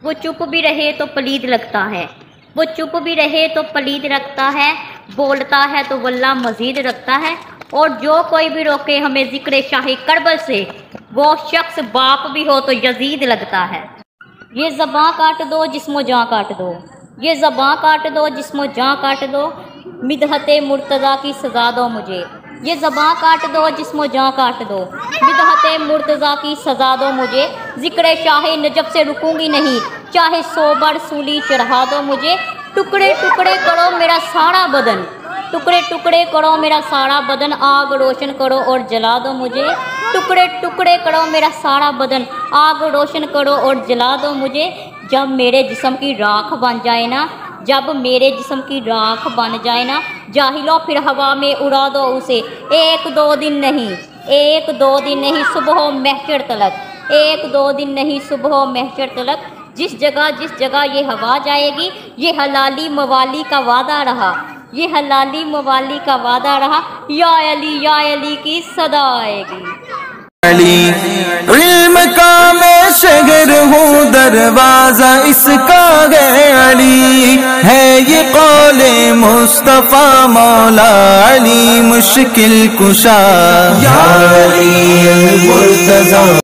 وہ چپ بھی رہے تو پلید لگتا ہے، وہ چپ بھی رہے تو پلید رکھتا ہے، بولتا ہے تو واللہ مزید رکھتا ہے۔ اور جو کوئی بھی روکے ہمیں ذکر شاہی کربل سے، وہ شخص باپ بھی ہو تو یزید لگتا ہے۔ یہ زباں کاٹ دو جسم و جاں کاٹ دو، یہ زباں کاٹ دو جسم و جاں کاٹ دو، مدحت مرتضیٰ کی سزا دو مجھے۔ یہ زباں کاٹ دو جسم و جاں کاٹ دو، مدحت مرتضیٰ کی سزا دو مجھے۔ ذکر شاہ نجف سے رکوں گی نہیں، چاہے 100 بار سولی چڑھا دو مجھے۔ ٹکڑے ٹکڑے کرو میرا سارا بدن، ٹکڑے ٹکڑے کرو میرا سارا بدن، آگ روشن کرو اور جلا دو مجھے۔ ٹکڑے ٹکڑے کرو میرا سارا بدن، آگ روشن کرو اور جلا دو مجھے۔ جب میرے جسم کی راکھ بن جائے نا، جب میرے جسم کی راکھ بن جائے نا، جاہلو پھر ہوا میں اڑا دو اسے۔ ایک دو دن نہیں، ایک دو دن نہیں، صبح و محشر تلک، ایک دو دن نہیں، صبح و محشر تلک۔ جس جگہ یہ ہوا جائے گی، یہ حلالی موالی کا وعدہ رہا، یہ حلالی موالی کا وعدہ رہا، یا علی کی صدا آئے گی۔ علی علم کا میں شہر ہوں، دروازہ اس کا ہے علی، ہے یہ قول مصطفیٰ مولا علی مشکل کشا، یا علی المرتضیٰ۔